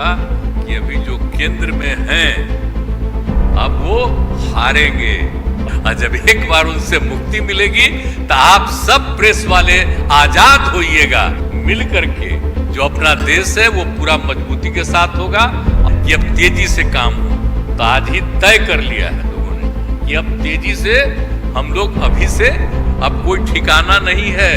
कि अभी जो केंद्र में हैं अब वो हारेंगे, और जब एक बार उनसे मुक्ति मिलेगी तो आप सब प्रेस वाले आजाद होइएगा। मिल करके जो अपना देश है वो पूरा मजबूती के साथ होगा कि अब तेजी से काम हो। तो आज ही तय कर लिया है लोगों ने कि अब तेजी से हम लोग अभी से, अब कोई ठिकाना नहीं है।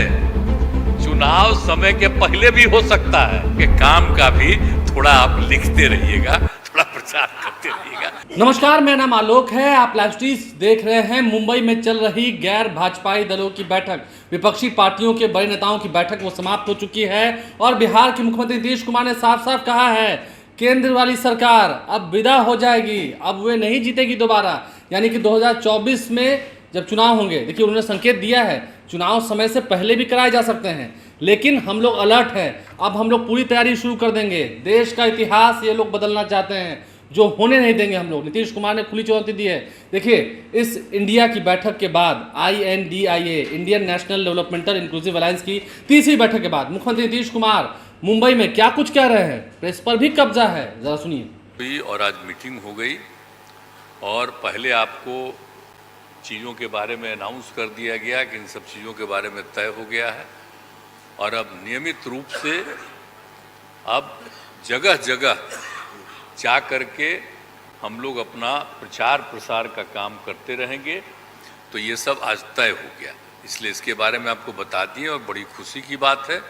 चुनाव समय के पहले भी हो सकता है कि काम का भी थोड़ा आप लिखते रहिएगा, थोड़ा प्रचार करते रहिएगा। नमस्कार, मेरा नाम आलोक है। आप लाइव स्ट्रीम देख रहे हैं। मुंबई में चल रही गैर भाजपाई दलों की बैठक, विपक्षी पार्टियों के बड़े नेताओं की बैठक वो समाप्त हो चुकी है और बिहार के मुख्यमंत्री नीतीश कुमार ने साफ साफ कहा है केंद्र वाली सरकार अब विदा हो जाएगी, अब वे नहीं जीतेगी दोबारा। यानी कि 2024 में जब चुनाव होंगे, देखिए उन्होंने संकेत दिया है चुनाव समय से पहले भी कराए जा सकते हैं, लेकिन हम लोग अलर्ट हैं। अब हम लोग पूरी तैयारी शुरू कर देंगे। देश का इतिहास ये लोग बदलना चाहते हैं, जो होने नहीं देंगे हम लोग। नीतीश कुमार ने खुली चुनौती दी है। देखिए, इस इंडिया की बैठक के बाद INDIA, Indian national developmental inclusive alliance की तीसरी बैठक के बाद मुख्यमंत्री नीतीश कुमार मुंबई में क्या कुछ कह रहे हैं, प्रेस पर भी कब्जा है, जरा सुनिए। और आज मीटिंग हो गई और पहले आपको चीज़ों के बारे में अनाउंस कर दिया गया कि इन सब चीज़ों के बारे में तय हो गया है और अब नियमित रूप से अब जगह जगह जा करके हम लोग अपना प्रचार प्रसार का काम करते रहेंगे। तो ये सब आज तय हो गया, इसलिए इसके बारे में आपको बता दिए और बड़ी खुशी की बात है।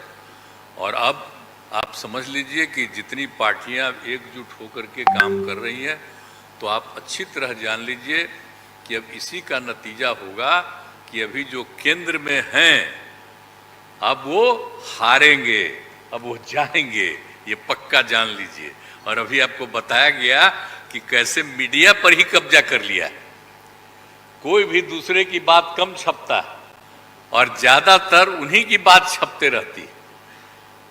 और अब आप समझ लीजिए कि जितनी पार्टियां एकजुट होकर के काम कर रही हैं, तो आप अच्छी तरह जान लीजिए कि अब इसी का नतीजा होगा कि अभी जो केंद्र में हैं अब वो हारेंगे, अब वो जाएंगे, ये पक्का जान लीजिए। और अभी आपको बताया गया कि कैसे मीडिया पर ही कब्जा कर लिया है। कोई भी दूसरे की बात कम छपता है और ज्यादातर उन्हीं की बात छपते रहती है।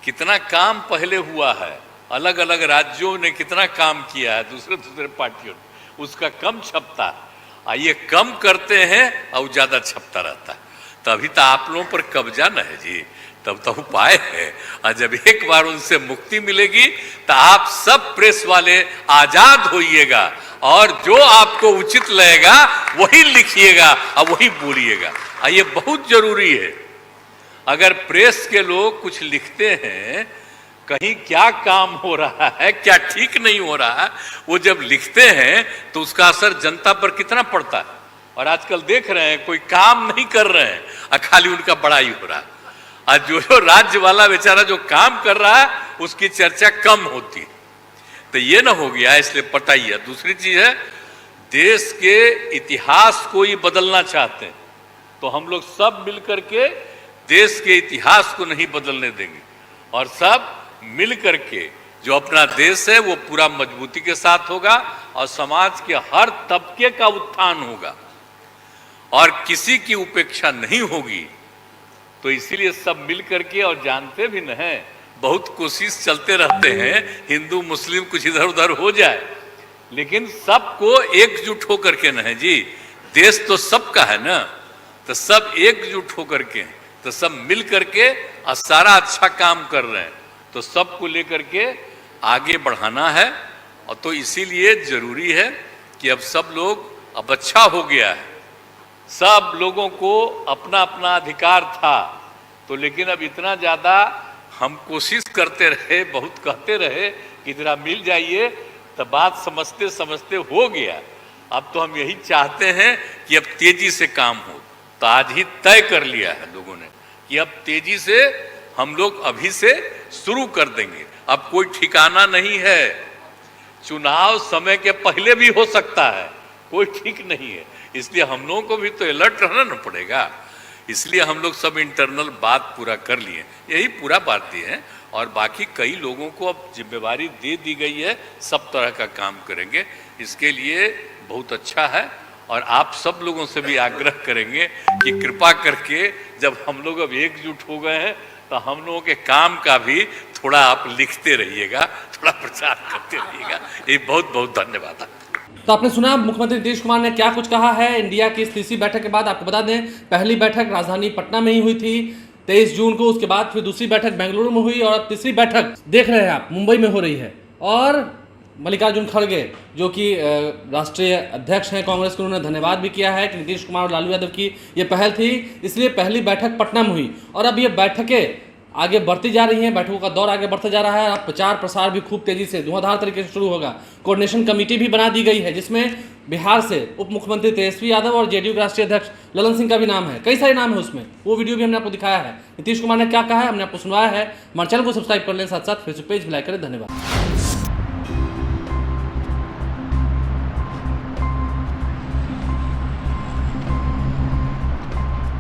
कितना काम पहले हुआ है, अलग अलग राज्यों ने कितना काम किया है, दूसरे पार्टियों ने, उसका कम छपता है। ये कम करते हैं और ज्यादा छपता रहता है। तभी तो आप लोगों पर कब्जा न है जी, तब तो उपाय है। और जब एक बार उनसे मुक्ति मिलेगी तो आप सब प्रेस वाले आजाद होइएगा और जो आपको उचित लगेगा वही लिखिएगा और वही बोलिएगा। ये बहुत जरूरी है। अगर प्रेस के लोग कुछ लिखते हैं, कहीं क्या काम हो रहा है, क्या ठीक नहीं हो रहा है, वो जब लिखते हैं तो उसका असर जनता पर कितना पड़ता है। और आजकल देख रहे हैं कोई काम नहीं कर रहे हैं और खाली उनका बड़ाई हो रहा है। और जो राज्य वाला बेचारा जो काम कर रहा है उसकी चर्चा कम होती है। तो ये ना हो गया, इसलिए पटाइए। दूसरी चीज है, देश के इतिहास को ही बदलना चाहते हैं, तो हम लोग सब मिलकर के देश के इतिहास को नहीं बदलने देंगे और सब मिल करके जो अपना देश है वो पूरा मजबूती के साथ होगा और समाज के हर तबके का उत्थान होगा और किसी की उपेक्षा नहीं होगी। तो इसीलिए सब मिल करके, और जानते भी न हैं, बहुत कोशिश चलते रहते हैं हिंदू मुस्लिम कुछ इधर उधर हो जाए, लेकिन सबको एकजुट होकर के न है जी। देश तो सबका है ना, तो सब एकजुट होकर के, तो सब मिल करके और सारा अच्छा काम कर रहे हैं। तो सबको लेकर के आगे बढ़ाना है। और तो इसीलिए जरूरी है कि अब सब लोग, अब अच्छा हो गया है, सब लोगों को अपना अपना अधिकार था, तो लेकिन अब इतना ज़्यादा हम कोशिश करते रहे, बहुत कहते रहे कि जरा मिल जाइए, तो बात समझते समझते हो गया। अब तो हम यही चाहते हैं कि अब तेजी से काम हो। तो आज ही तय कर लिया है लोगों ने कि अब तेजी से हम लोग अभी से शुरू कर देंगे। अब कोई ठिकाना नहीं है। चुनाव समय के पहले भी हो सकता है, कोई ठीक नहीं है। इसलिए हम लोगों को भी तो अलर्ट रहना न पड़ेगा। इसलिए हम लोग सब इंटरनल बात पूरा कर लिए, यही पूरा बात दिए हैं। और बाकी कई लोगों को अब जिम्मेवारी दे दी गई है, सब तरह का काम करेंगे। इसके लिए बहुत अच्छा है। और आप सब लोगों से भी आग्रह करेंगे कि कृपा करके जब हम लोग अब एकजुट हो गए हैं तो हम लोगों के काम का भी थोड़ा आप लिखते रहिएगा, थोड़ा प्रचार करते रहिएगा। ये बहुत बहुत धन्यवाद। तो आपने सुना मुख्यमंत्री नीतीश कुमार ने क्या कुछ कहा है इंडिया की इस तीसरी बैठक के बाद। आपको बता दें, पहली बैठक राजधानी पटना में ही हुई थी 23 जून को, उसके बाद फिर दूसरी बैठक बेंगलुरु में हुई और अब तीसरी बैठक देख रहे हैं आप मुंबई में हो रही है। और मल्लिकार्जुन खड़गे जो कि राष्ट्रीय अध्यक्ष हैं कांग्रेस के, उन्होंने धन्यवाद भी किया है कि नीतीश कुमार और लालू यादव की ये पहल थी, इसलिए पहली बैठक पटना में हुई और अब ये बैठकें आगे बढ़ती जा रही हैं, बैठकों का दौर आगे बढ़ता जा रहा है। अब प्रचार प्रसार भी खूब तेजी से धुआंधार तरीके से शुरू होगा। कोऑर्डिनेशन कमेटी भी बना दी गई है जिसमें बिहार से उप मुख्यमंत्री तेजस्वी यादव और जेडीयू के राष्ट्रीय अध्यक्ष ललन सिंह का भी नाम है। कई सारे नाम है उसमें, वो वीडियो भी हमने आपको दिखाया है। नीतीश कुमार ने क्या कहा है हमने आपको सुनवाया है। हमारे चैनल को सब्सक्राइब कर लें, साथ साथ फेसबुक पेज भी लाइक करें। धन्यवाद।